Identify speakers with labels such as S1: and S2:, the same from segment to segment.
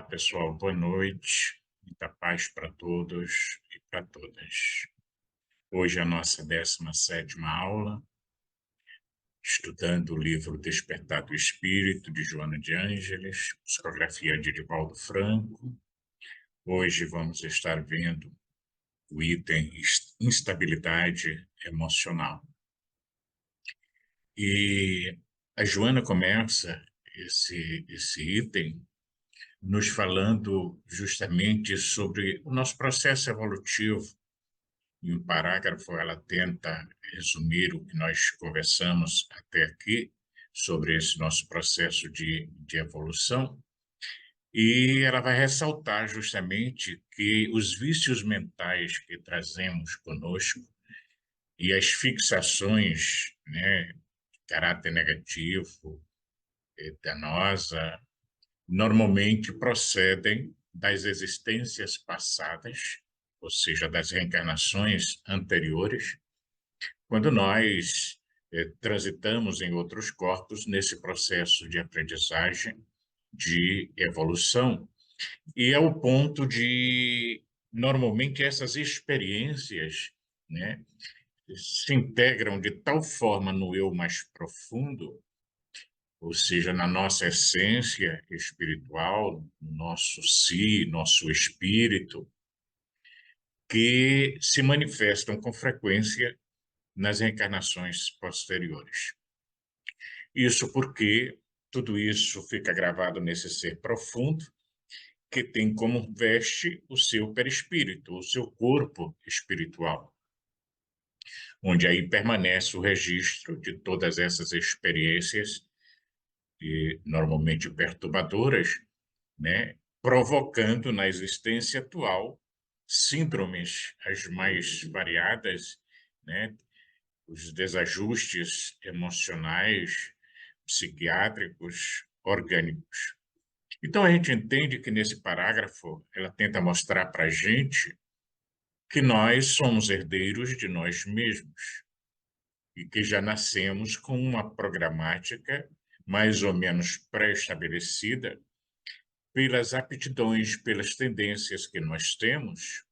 S1: pessoal, boa noite. Muita paz para todos e para todas. Hoje é a nossa 17ª aula, estudando o livro Despertar do Espírito, de Joana de Ângeles, psicografia de Divaldo Franco. Hoje vamos estar vendo o item instabilidade emocional. E a Joana começa esse item nos falando justamente sobre o nosso processo evolutivo. Em um parágrafo, ela tenta resumir o que nós conversamos até aqui sobre esse nosso processo de evolução, e ela vai ressaltar justamente que os vícios mentais que trazemos conosco e as fixações, né, de caráter negativo, danosa, normalmente procedem das existências passadas, ou seja, das reencarnações anteriores, quando nós transitamos em outros corpos nesse processo de aprendizagem, de evolução. E é o ponto de, normalmente, essas experiências, né, se integram de tal forma no eu mais profundo, ou seja, na nossa essência espiritual, nosso si, nosso espírito, que se manifestam com frequência nas reencarnações posteriores. Isso porque tudo isso fica gravado nesse ser profundo, que tem como veste o seu perispírito, o seu corpo espiritual, onde aí permanece o registro de todas essas experiências, normalmente perturbadoras, né, provocando na existência atual síndromes as mais variadas, né, os desajustes emocionais, psiquiátricos, orgânicos. Então a gente entende que nesse parágrafo ela tenta mostrar para a gente que nós somos herdeiros de nós mesmos e que já nascemos com uma programática mais ou menos pré-estabelecida pelas aptidões, pelas tendências que nós temos,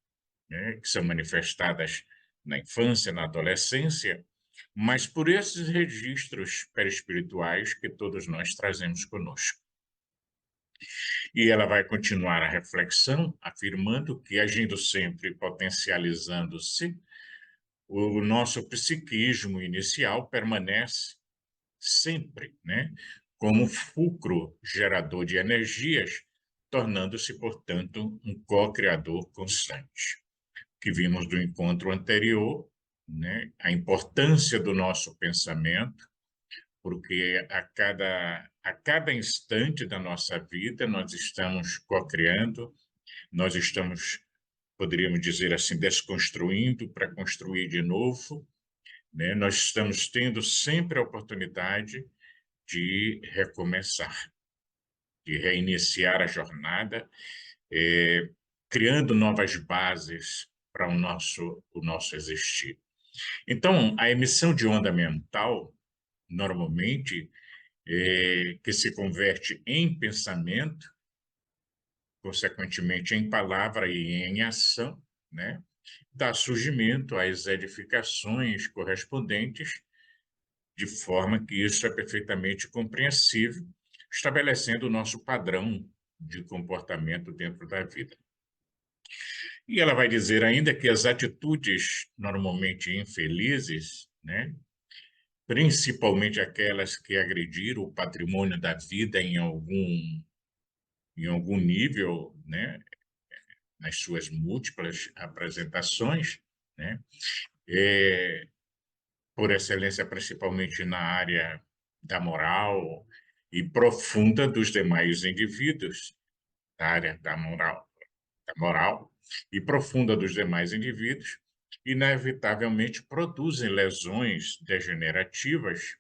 S1: né, que são manifestadas na infância, na adolescência, mas por esses registros perispirituais que todos nós trazemos conosco. E ela vai continuar a reflexão, afirmando que, agindo sempre, potencializando-se, o nosso psiquismo inicial permanece sempre, né, como fulcro gerador de energias, tornando-se, portanto, um co-criador constante. Que vimos do encontro anterior, né, a importância do nosso pensamento, porque a cada instante da nossa vida nós estamos co-criando, nós estamos, poderíamos dizer assim, desconstruindo para construir de novo, né? Nós estamos tendo sempre a oportunidade de recomeçar, de reiniciar a jornada, criando novas bases para o nosso existir. Então, a emissão de onda mental, normalmente, que se converte em pensamento, consequentemente em palavra e em ação, né, dá surgimento às edificações correspondentes, de forma que isso é perfeitamente compreensível, estabelecendo o nosso padrão de comportamento dentro da vida. E ela vai dizer ainda que as atitudes normalmente infelizes, né, principalmente aquelas que agrediram o patrimônio da vida em algum nível, né, nas suas múltiplas apresentações, né, é, por excelência principalmente na área da moral e profunda dos demais indivíduos, da área da moral e profunda dos demais indivíduos, inevitavelmente produzem lesões degenerativas,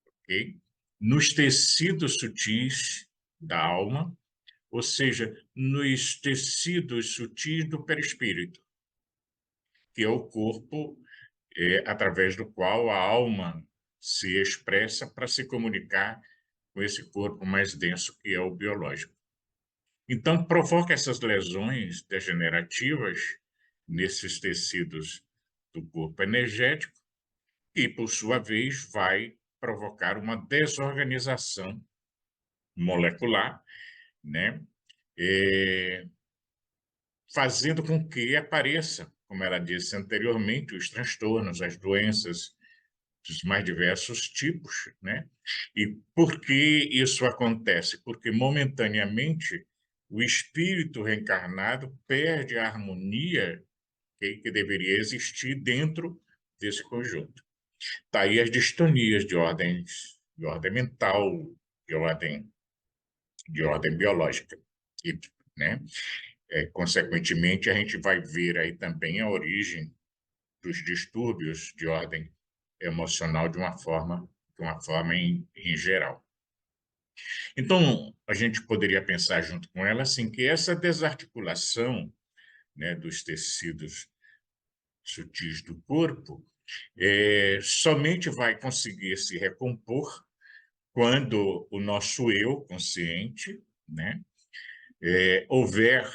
S1: ok? Nos tecidos sutis da alma, ou seja, nos tecidos sutis do perispírito, que é o corpo através do qual a alma se expressa para se comunicar com esse corpo mais denso que é o biológico. Então, provoca essas lesões degenerativas nesses tecidos do corpo energético e, por sua vez, vai provocar uma desorganização molecular, né? Eh, Fazendo com que apareça, como ela disse anteriormente, os transtornos, as doenças dos mais diversos tipos, né? E por que isso acontece? Porque momentaneamente o espírito reencarnado perde a harmonia que deveria existir dentro desse conjunto. Daí as distonias de ordem mental, de ordem, de ordem biológica, e, né? Consequentemente, a gente vai ver aí também a origem dos distúrbios de ordem emocional de uma forma em geral. Então, a gente poderia pensar junto com ela assim que essa desarticulação, né, dos tecidos sutis do corpo somente vai conseguir se recompor quando o nosso eu consciente, né, houver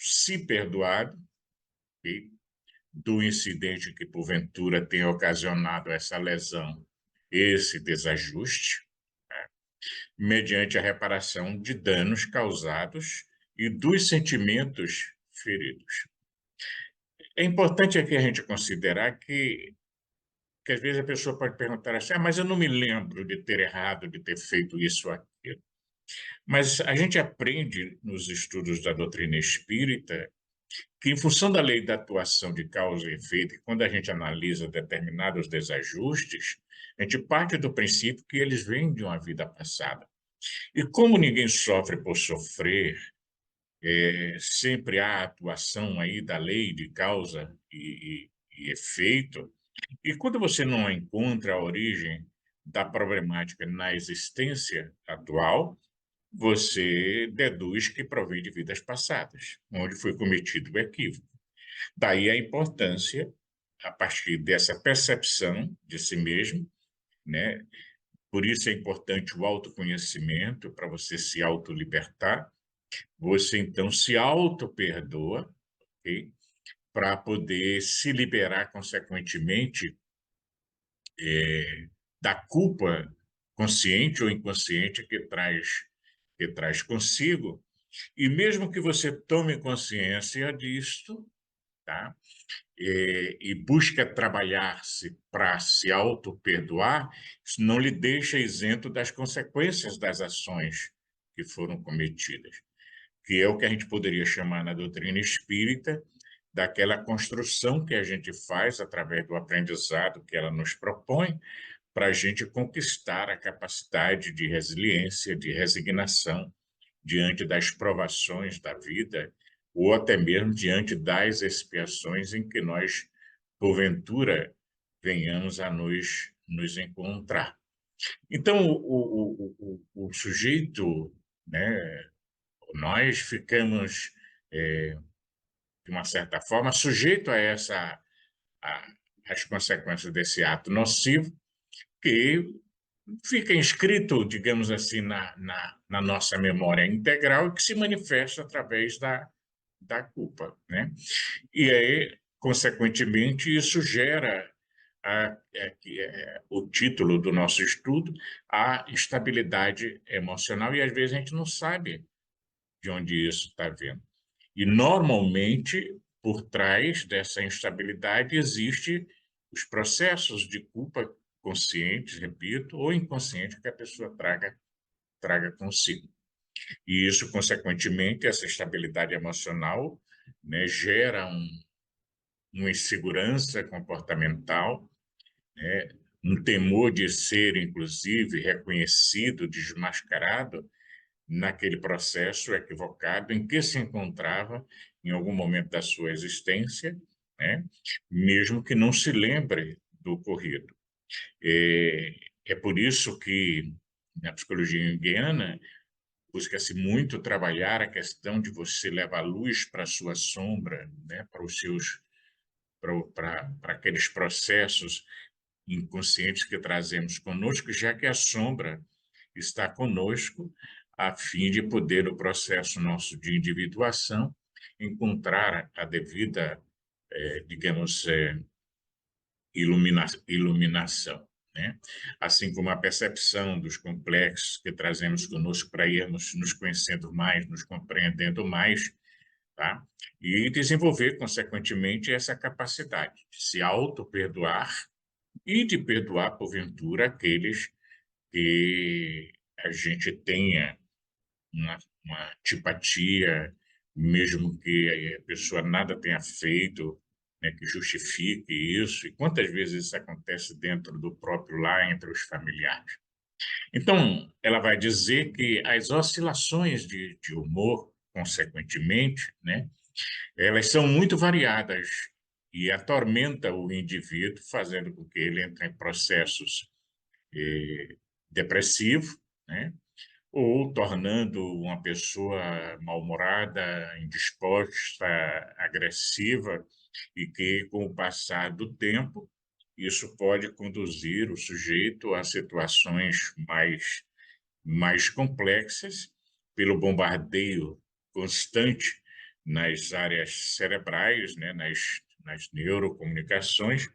S1: se perdoado, ok, do incidente que porventura tenha ocasionado essa lesão, esse desajuste, mediante a reparação de danos causados e dos sentimentos feridos. É importante aqui a gente considerar que às vezes a pessoa pode perguntar assim, mas eu não me lembro de ter errado, de ter feito isso ou aquilo. Mas a gente aprende nos estudos da doutrina espírita que, em função da lei da atuação de causa e efeito, e quando a gente analisa determinados desajustes, a gente parte do princípio que eles vêm de uma vida passada. E como ninguém sofre por sofrer, sempre há atuação aí da lei de causa e efeito, e quando você não encontra a origem da problemática na existência atual, você deduz que provém de vidas passadas, onde foi cometido o equívoco. Daí a importância, a partir dessa percepção de si mesmo, né? Por isso é importante o autoconhecimento, para você se autolibertar. Você então se auto-perdoa, ok? Para poder se liberar, consequentemente, da culpa consciente ou inconsciente que traz consigo. E mesmo que você tome consciência disto, tá? E busca trabalhar-se para se auto-perdoar, isso não lhe deixa isento das consequências das ações que foram cometidas, que é o que a gente poderia chamar na doutrina espírita daquela construção que a gente faz através do aprendizado que ela nos propõe, para a gente conquistar a capacidade de resiliência, de resignação diante das provações da vida, ou até mesmo diante das expiações em que nós, porventura, venhamos a nos encontrar. Então, o sujeito, né, nós ficamos, de uma certa forma, sujeito a a, as consequências desse ato nocivo, que fica inscrito, digamos assim, na nossa memória integral e que se manifesta através da culpa, né? E aí, consequentemente, isso gera o título do nosso estudo, a instabilidade emocional, e às vezes a gente não sabe de onde isso está vindo. E normalmente, por trás dessa instabilidade, existe os processos de culpa conscientes, repito, ou inconsciente que a pessoa traga consigo. E isso, consequentemente, essa estabilidade emocional, né, gera uma insegurança comportamental, um temor de ser, inclusive, reconhecido, desmascarado naquele processo equivocado em que se encontrava em algum momento da sua existência, né, mesmo que não se lembre do ocorrido. É por isso que na psicologia junguiana busca-se muito trabalhar a questão de você levar luz para a sua sombra, né, para os seus para aqueles processos inconscientes que trazemos conosco, já que a sombra está conosco a fim de poder, no processo nosso de individuação, encontrar a devida, digamos, iluminação, né? Assim como a percepção dos complexos que trazemos conosco para irmos nos conhecendo mais, nos compreendendo mais, tá? E desenvolver, consequentemente, essa capacidade de se auto-perdoar e de perdoar, porventura, aqueles que a gente tenha uma antipatia, mesmo que a pessoa nada tenha feito, né, que justifique isso, e quantas vezes isso acontece dentro do próprio lar, entre os familiares. Então, ela vai dizer que as oscilações de humor, consequentemente, né, elas são muito variadas e atormenta o indivíduo, fazendo com que ele entre em processos depressivos, né, ou tornando uma pessoa mal-humorada, indisposta, agressiva, e que, com o passar do tempo, isso pode conduzir o sujeito a situações mais complexas, pelo bombardeio constante nas áreas cerebrais, né, nas neurocomunicações,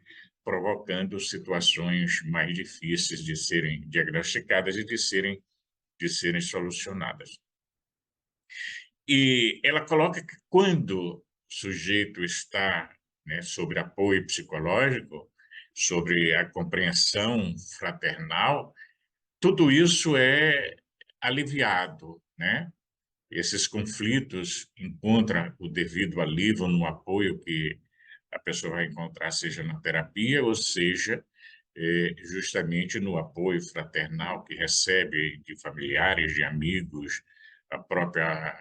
S1: provocando situações mais difíceis de serem diagnosticadas e de serem solucionadas. E ela coloca que quando o sujeito está, né, sobre apoio psicológico, sobre a compreensão fraternal, tudo isso é aliviado, né? Esses conflitos encontram o devido alívio no apoio que a pessoa vai encontrar, seja na terapia, ou seja, justamente no apoio fraternal que recebe de familiares, de amigos, a própria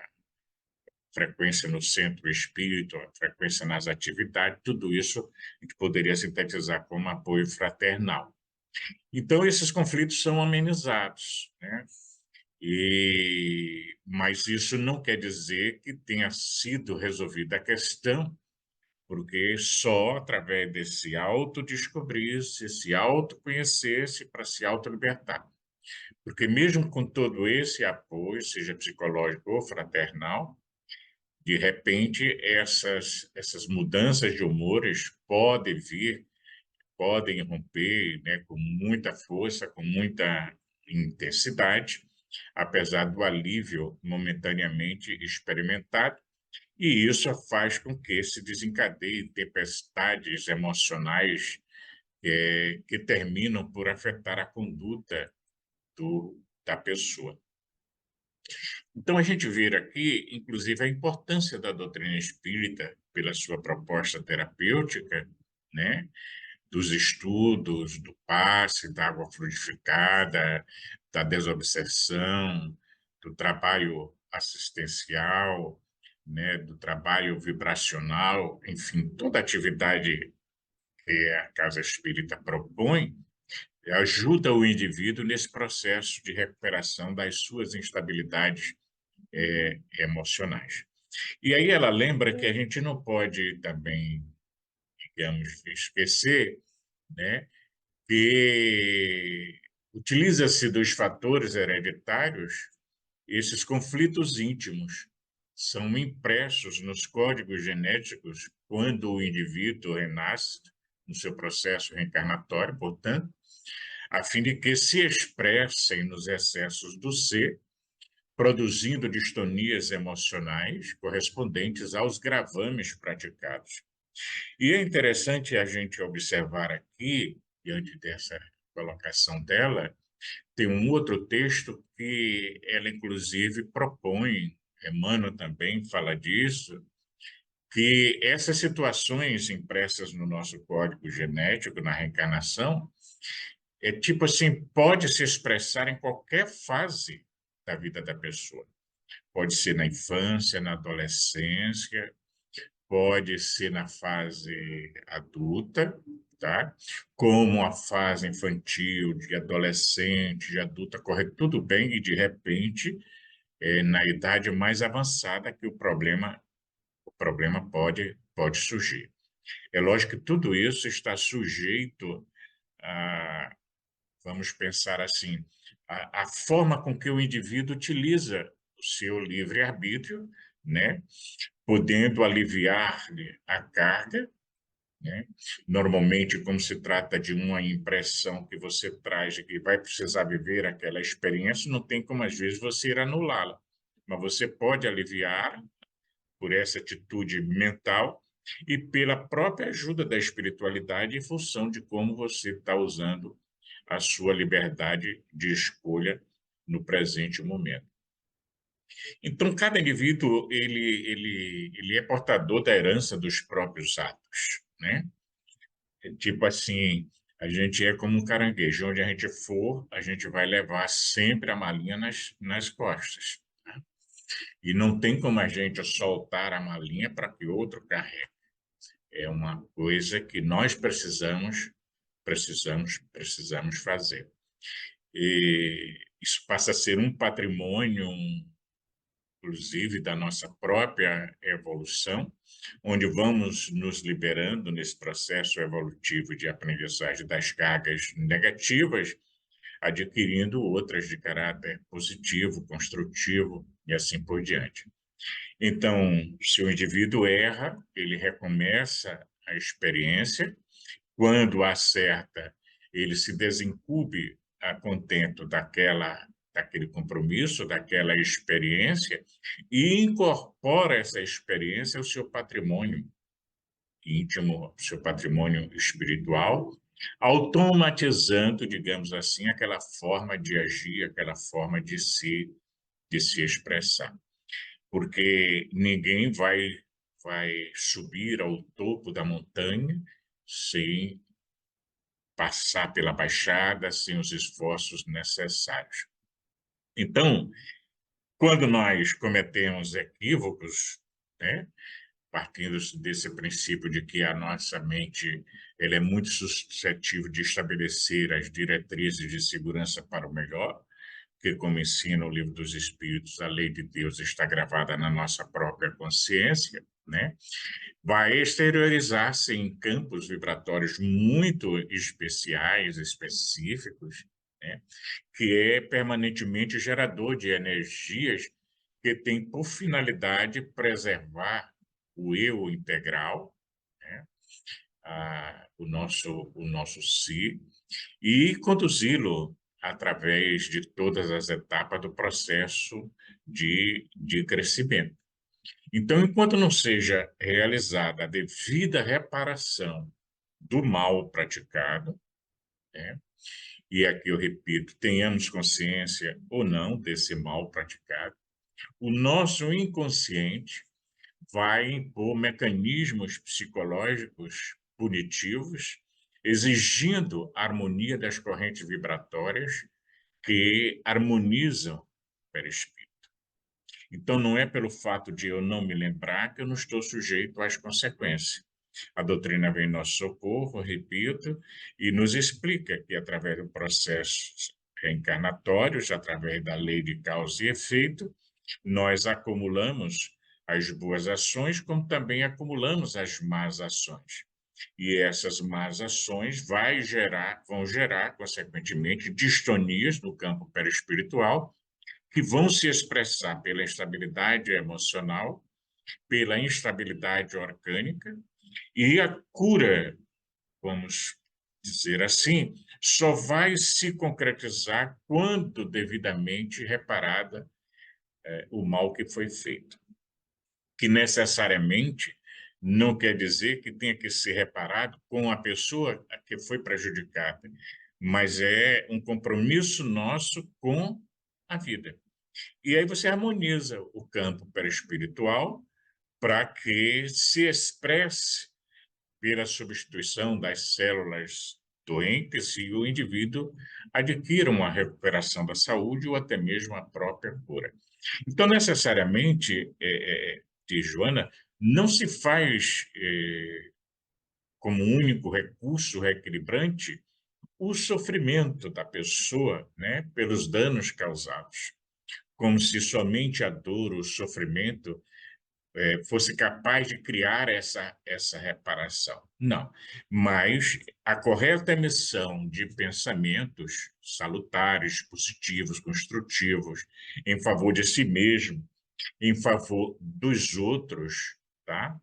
S1: frequência no centro espírita, a frequência nas atividades, tudo isso a gente poderia sintetizar como apoio fraternal. Então, esses conflitos são amenizados, né? Mas isso não quer dizer que tenha sido resolvida a questão, porque só através desse autodescobrir-se, se autoconhecer-se para se autolibertar. Porque mesmo com todo esse apoio, seja psicológico ou fraternal, de repente essas mudanças de humores podem romper, né, com muita força, com muita intensidade, apesar do alívio momentaneamente experimentado, e isso faz com que se desencadeiem tempestades emocionais que terminam por afetar a conduta da pessoa. Então, a gente vê aqui, inclusive, a importância da doutrina espírita pela sua proposta terapêutica, né? Dos estudos, do passe, da água fluidificada, da desobsessão, do trabalho assistencial, né? Do trabalho vibracional, enfim, toda atividade que a Casa Espírita propõe ajuda o indivíduo nesse processo de recuperação das suas instabilidades emocionais. E aí ela lembra que a gente não pode também, digamos, esquecer, né, que utiliza-se dos fatores hereditários, esses conflitos íntimos são impressos nos códigos genéticos quando o indivíduo renasce, no seu processo reencarnatório, portanto, a fim de que se expressem nos excessos do ser, produzindo distonias emocionais correspondentes aos gravames praticados. E é interessante a gente observar aqui, diante dessa colocação dela, tem um outro texto que ela, inclusive, propõe, Emmanuel também fala disso, que essas situações impressas no nosso código genético, na reencarnação, tipo assim, pode se expressar em qualquer fase da vida da pessoa. Pode ser na infância, na adolescência, pode ser na fase adulta, tá? Como a fase infantil, de adolescente, de adulta, corre tudo bem e, de repente, na idade mais avançada que o problema pode surgir. É lógico que tudo isso está sujeito a, vamos pensar assim, a forma com que o indivíduo utiliza o seu livre-arbítrio, né, podendo aliviar-lhe a carga, né? Normalmente, como se trata de uma impressão que você traz de que vai precisar viver aquela experiência, não tem como, às vezes, você ir anulá-la, mas você pode aliviar por essa atitude mental e pela própria ajuda da espiritualidade em função de como você está usando a sua liberdade de escolha no presente momento. Então, cada indivíduo ele é portador da herança dos próprios atos, né? Tipo assim, a gente é como um caranguejo, onde a gente for, a gente vai levar sempre a malinha nas costas. E não tem como a gente soltar a malinha para que outro carregue. É uma coisa que nós precisamos fazer. E isso passa a ser um patrimônio, inclusive, da nossa própria evolução, onde vamos nos liberando nesse processo evolutivo de aprendizagem das cargas negativas, adquirindo outras de caráter positivo, construtivo e assim por diante. Então, se o indivíduo erra, ele recomeça a experiência. Quando acerta, ele se desencube a contento daquele compromisso, daquela experiência, e incorpora essa experiência ao seu patrimônio íntimo, ao seu patrimônio espiritual, automatizando, digamos assim, aquela forma de agir, aquela forma de se expressar. Porque ninguém vai subir ao topo da montanha sem passar pela baixada, sem os esforços necessários. Então, quando nós cometemos equívocos, né, partindo desse princípio de que a nossa mente ela é muito suscetível de estabelecer as diretrizes de segurança para o melhor, porque, como ensina o Livro dos Espíritos, a lei de Deus está gravada na nossa própria consciência, né? Vai exteriorizar-se em campos vibratórios muito especiais, específicos, né? Que é permanentemente gerador de energias que tem por finalidade preservar o eu integral, né? O nosso si, e conduzi-lo através de todas as etapas do processo de crescimento. Então, enquanto não seja realizada a devida reparação do mal praticado, né, e aqui eu repito, tenhamos consciência ou não desse mal praticado, o nosso inconsciente vai impor mecanismos psicológicos punitivos, exigindo a harmonia das correntes vibratórias que harmonizam o perispírito. Então, não é pelo fato de eu não me lembrar que eu não estou sujeito às consequências. A doutrina vem em nosso socorro, repito, e nos explica que, através do processo reencarnatórios, através da lei de causa e efeito, nós acumulamos as boas ações, como também acumulamos as más ações. E essas más ações vão gerar, consequentemente, distonias no campo perispiritual, que vão se expressar pela instabilidade emocional, pela instabilidade orgânica, e a cura, vamos dizer assim, só vai se concretizar quando devidamente reparada o mal que foi feito. Que necessariamente não quer dizer que tenha que ser reparado com a pessoa que foi prejudicada, mas é um compromisso nosso com a vida. E aí você harmoniza o campo perispiritual para que se expresse pela substituição das células doentes e o indivíduo adquira uma recuperação da saúde ou até mesmo a própria cura. Então, necessariamente, Joana, não se faz como único recurso reequilibrante o sofrimento da pessoa, né, pelos danos causados, como se somente a dor, o sofrimento fosse capaz de criar essa reparação. Não, mas a correta emissão de pensamentos salutares, positivos, construtivos, em favor de si mesmo, em favor dos outros, tá?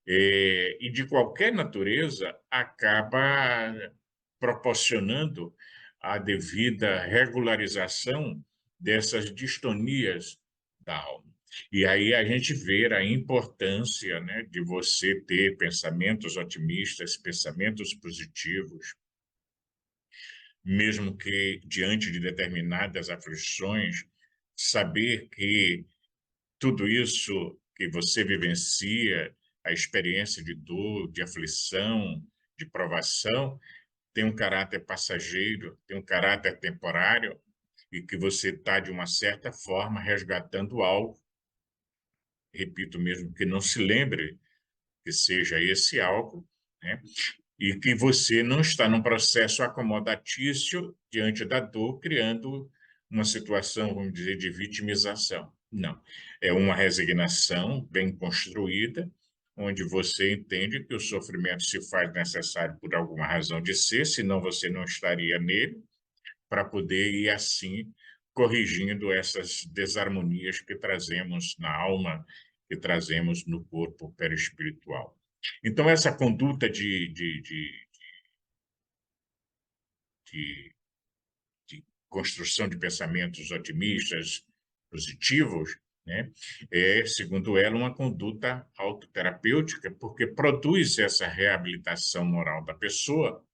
S1: E de qualquer natureza, acaba proporcionando a devida regularização dessas distonias da alma. E aí a gente vê a importância, né, de você ter pensamentos otimistas, pensamentos positivos, mesmo que diante de determinadas aflições, saber que tudo isso que você vivencia, a experiência de dor, de aflição, de provação, tem um caráter passageiro, tem um caráter temporário, e que você está, de uma certa forma, resgatando algo, repito mesmo que não se lembre que seja esse algo, né? E que você não está num processo acomodatício diante da dor, criando uma situação, vamos dizer, de vitimização. Não. É uma resignação bem construída, onde você entende que o sofrimento se faz necessário por alguma razão de ser, senão você não estaria nele, para poder ir assim corrigindo essas desarmonias que trazemos na alma, que trazemos no corpo perispiritual. Então, essa conduta de, de construção de pensamentos otimistas, positivos, né, é, segundo ela, uma conduta autoterapêutica, porque produz essa reabilitação moral da pessoa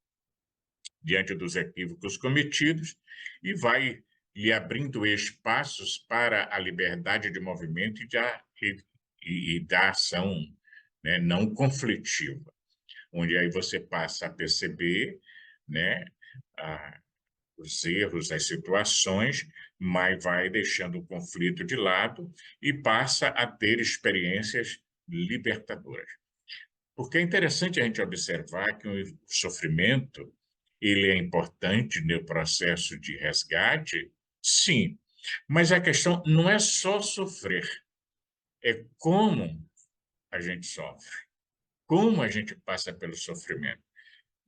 S1: diante dos equívocos cometidos e vai lhe abrindo espaços para a liberdade de movimento e da ação, né, não conflitiva, onde aí você passa a perceber, né, a, os erros, as situações, mas vai deixando o conflito de lado e passa a ter experiências libertadoras. Porque é interessante a gente observar que o sofrimento ele é importante no processo de resgate, sim, mas a questão não é só sofrer, é como a gente sofre, como a gente passa pelo sofrimento,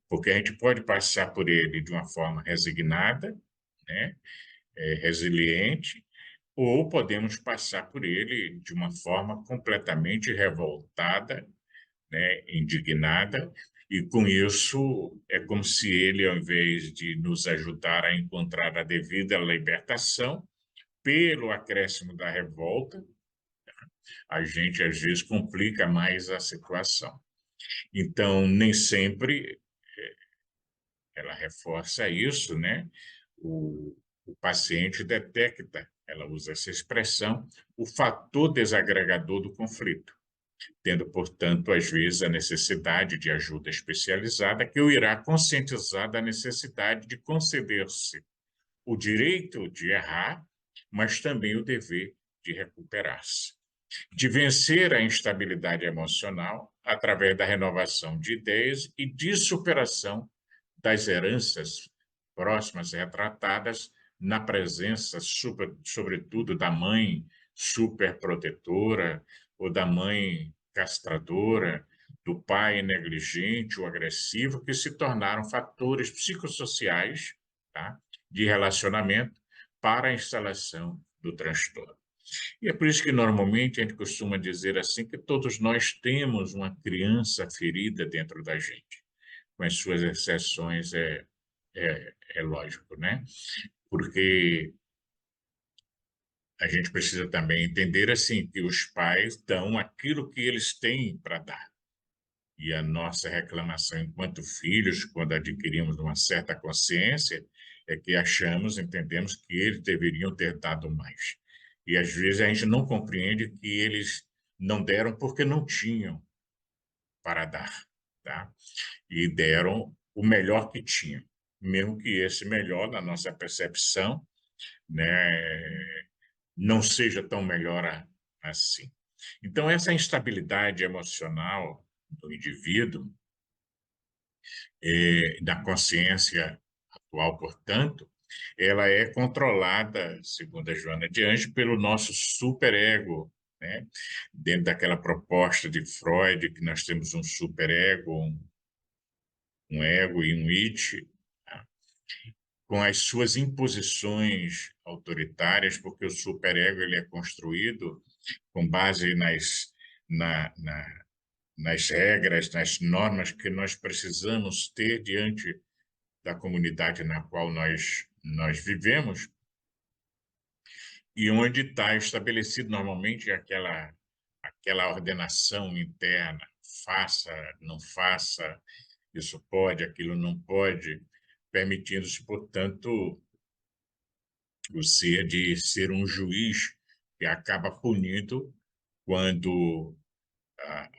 S1: porque a gente pode passar por ele de uma forma resignada, né, resiliente, ou podemos passar por ele de uma forma completamente revoltada, né, indignada, e com isso é como se ele, ao invés de nos ajudar a encontrar a devida libertação, pelo acréscimo da revolta, a gente às vezes complica mais a situação. Então, nem sempre ela reforça isso, né? O paciente detecta, ela usa essa expressão, o fator desagregador do conflito, tendo, portanto, às vezes, a necessidade de ajuda especializada, que o irá conscientizar da necessidade de conceder-se o direito de errar, mas também o dever de recuperar-se, de vencer a instabilidade emocional através da renovação de ideias e de superação das heranças próximas retratadas na presença, sobretudo, da mãe superprotetora ou da mãe castradora, do pai negligente ou agressivo, que se tornaram fatores psicossociais, tá, de relacionamento para a instalação do transtorno. E é por isso que normalmente a gente costuma dizer assim que todos nós temos uma criança ferida dentro da gente, com as suas exceções, é lógico, né? Porque a gente precisa também entender assim que os pais dão aquilo que eles têm para dar. E a nossa reclamação enquanto filhos, quando adquirimos uma certa consciência, é que achamos, entendemos que eles deveriam ter dado mais. E às vezes a gente não compreende que eles não deram porque não tinham para dar, tá? E deram o melhor que tinham, mesmo que esse melhor, na nossa percepção, né, não seja tão melhor assim. Então, essa instabilidade emocional do indivíduo, da consciência atual, portanto, ela é controlada, segundo a Joana de Anjos, pelo nosso superego, né? Dentro daquela proposta de Freud, que nós temos um superego, um ego e um id, tá? Com as suas imposições autoritárias, porque o superego ele é construído com base nas regras, nas normas que nós precisamos ter diante da comunidade na qual nós vivemos, e onde está estabelecido normalmente aquela ordenação interna, faça, não faça, isso pode, aquilo não pode, permitindo-se, portanto, o ser de ser um juiz que acaba punindo quando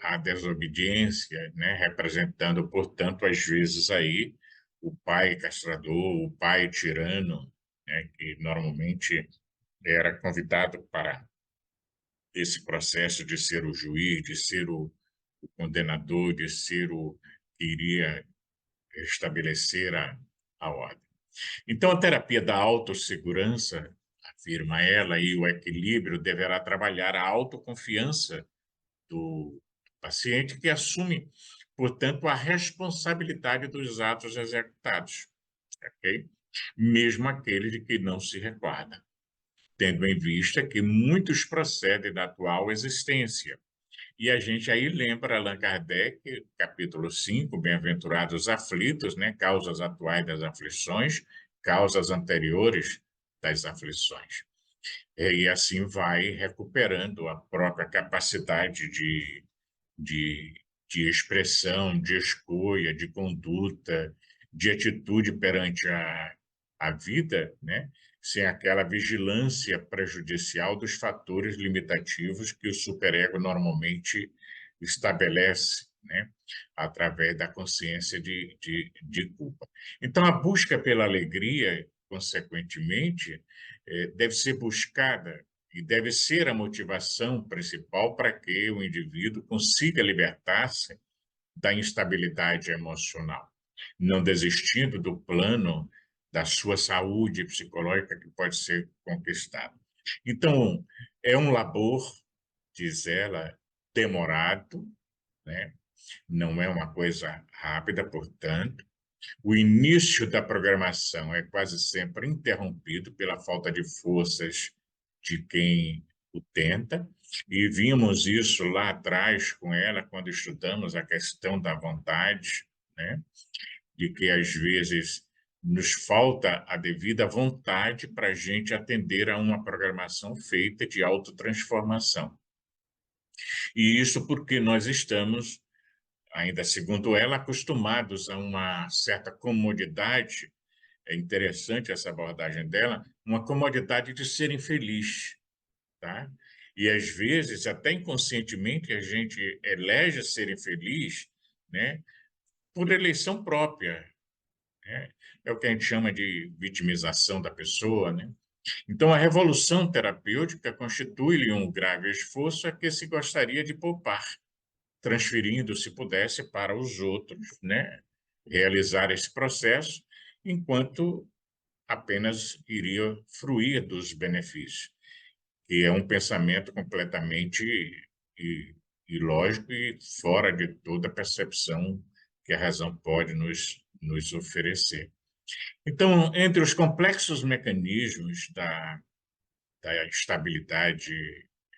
S1: há desobediência, né, representando, portanto, às vezes aí o pai castrador, o pai tirano, né, que normalmente era convidado para esse processo de ser o juiz, de ser o condenador, de ser o que iria estabelecer a ordem. Então, a terapia da autossegurança, afirma ela, e o equilíbrio deverá trabalhar a autoconfiança do paciente que assume, portanto, a responsabilidade dos atos executados, ok? Mesmo aquele de que não se recorda, tendo em vista que muitos procedem da atual existência. E a gente aí lembra Allan Kardec, capítulo 5, Bem-aventurados aflitos, né? Causas atuais das aflições, causas anteriores das aflições. E assim vai recuperando a própria capacidade de, de expressão, de escolha, de conduta, de atitude perante a vida, né? Sem aquela vigilância prejudicial dos fatores limitativos que o superego normalmente estabelece, né? Através da consciência de culpa. Então, a busca pela alegria, consequentemente, deve ser buscada e deve ser a motivação principal para que o indivíduo consiga libertar-se da instabilidade emocional, não desistindo do plano da sua saúde psicológica que pode ser conquistado. Então, é um labor, diz ela, demorado, né? Não é uma coisa rápida, portanto. O início da programação é quase sempre interrompido pela falta de forças de quem o tenta, e vimos isso lá atrás com ela, quando estudamos a questão da vontade, né? De que às vezes nos falta a devida vontade para a gente atender a uma programação feita de autotransformação. E isso porque nós estamos, ainda segundo ela, acostumados a uma certa comodidade. É interessante essa abordagem dela, uma comodidade de ser infeliz, tá? E às vezes, até inconscientemente, a gente elege ser infeliz, né, por eleição própria, né? É o que a gente chama de vitimização da pessoa, né? Então, a revolução terapêutica constitui-lhe um grave esforço a que se gostaria de poupar, transferindo, se pudesse, para os outros, né, realizar esse processo, enquanto apenas iria fruir dos benefícios, que é um pensamento completamente ilógico e fora de toda percepção que a razão pode nos oferecer. Então, entre os complexos mecanismos da estabilidade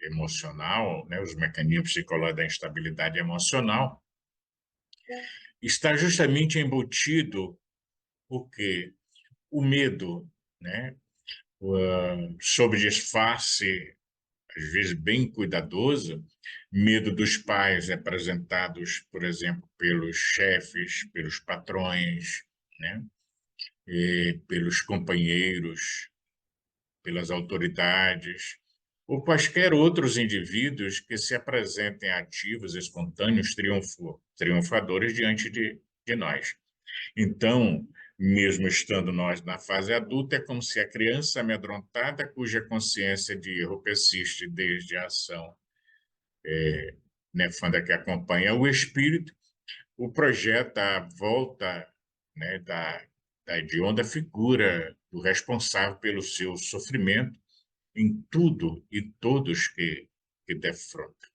S1: emocional, né, os mecanismos psicológicos da instabilidade emocional, está justamente embutido o quê? O medo, né? Sob disfarce, às vezes bem cuidadoso, medo dos pais representados, por exemplo, pelos chefes, pelos patrões, né? E pelos companheiros, pelas autoridades, ou quaisquer outros indivíduos que se apresentem ativos, espontâneos, triunfadores diante de nós. Então, mesmo estando nós na fase adulta, é como se a criança amedrontada, cuja consciência de erro persiste desde a ação nefanda que acompanha o espírito, o projeta a volta, né, da hedionda figura do responsável pelo seu sofrimento em tudo e todos que que defronta.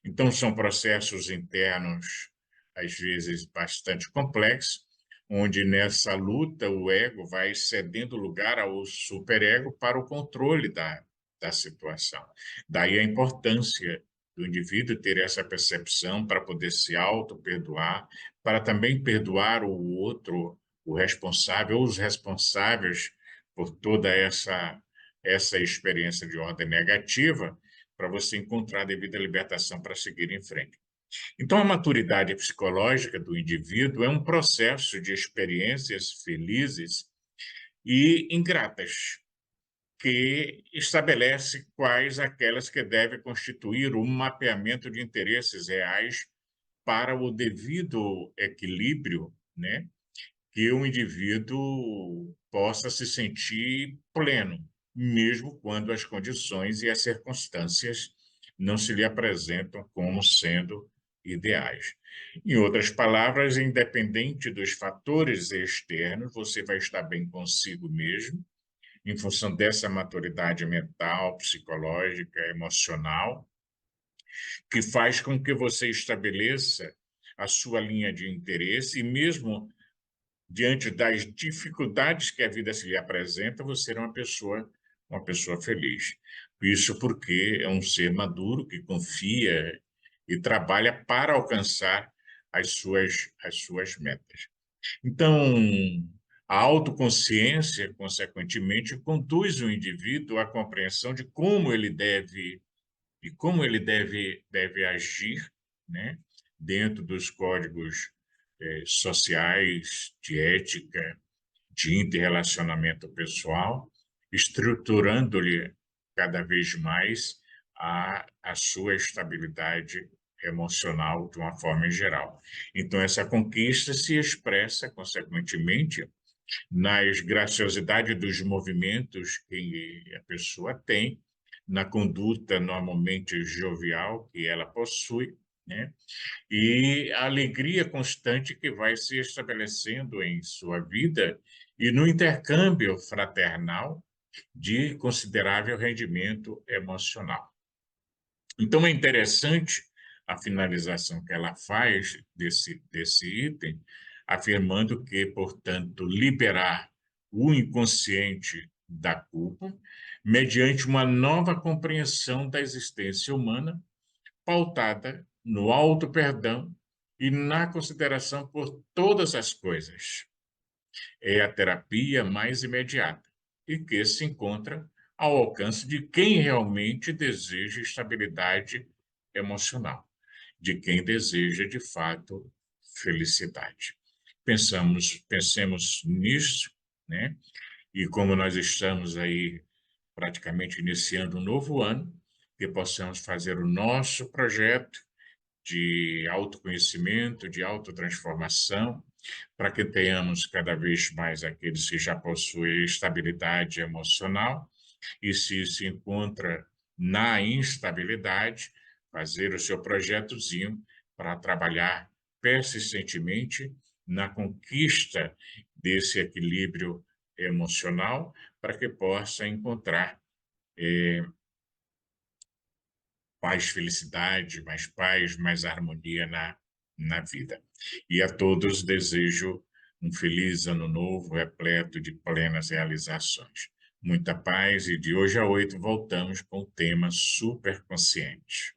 S1: Então, são processos internos, às vezes, bastante complexos, onde nessa luta o ego vai cedendo lugar ao superego para o controle da situação. Daí a importância do indivíduo ter essa percepção para poder se auto-perdoar, para também perdoar o outro, o responsável, ou os responsáveis por toda essa experiência de ordem negativa, para você encontrar a devida libertação para seguir em frente. Então, a maturidade psicológica do indivíduo é um processo de experiências felizes e ingratas, que estabelece quais aquelas que devem constituir um mapeamento de interesses reais para o devido equilíbrio, né? Que o indivíduo possa se sentir pleno, mesmo quando as condições e as circunstâncias não se lhe apresentam como sendo ideais. Em outras palavras, independente dos fatores externos, você vai estar bem consigo mesmo, em função dessa maturidade mental, psicológica, emocional, que faz com que você estabeleça a sua linha de interesse e mesmo diante das dificuldades que a vida se lhe apresenta, você é uma pessoa feliz. Isso porque é um ser maduro que confia e trabalha para alcançar as suas metas. Então, a autoconsciência, consequentemente, conduz o indivíduo à compreensão de como ele deve e como ele deve agir, né, dentro dos códigos sociais, de ética, de interrelacionamento pessoal, estruturando-lhe cada vez mais a sua estabilidade emocional de uma forma em geral. Então, essa conquista se expressa, consequentemente, nas graciosidades dos movimentos que a pessoa tem, na conduta normalmente jovial que ela possui, né? E a alegria constante que vai se estabelecendo em sua vida e no intercâmbio fraternal de considerável rendimento emocional. Então, é interessante a finalização que ela faz desse item, afirmando que, portanto, liberar o inconsciente da culpa, mediante uma nova compreensão da existência humana, pautada no auto-perdão e na consideração por todas as coisas. É a terapia mais imediata e que se encontra ao alcance de quem realmente deseja estabilidade emocional, de quem deseja, de fato, felicidade. Pensemos nisso, né? E como nós estamos aí praticamente iniciando um novo ano, que possamos fazer o nosso projeto de autoconhecimento, de autotransformação, para que tenhamos cada vez mais aqueles que já possuem estabilidade emocional e se encontra na instabilidade, fazer o seu projetozinho para trabalhar persistentemente na conquista desse equilíbrio emocional, para que possa encontrar mais felicidade, mais paz, mais harmonia na vida. E a todos desejo um feliz ano novo, repleto de plenas realizações. Muita paz e de hoje a 8 voltamos com o tema superconsciente.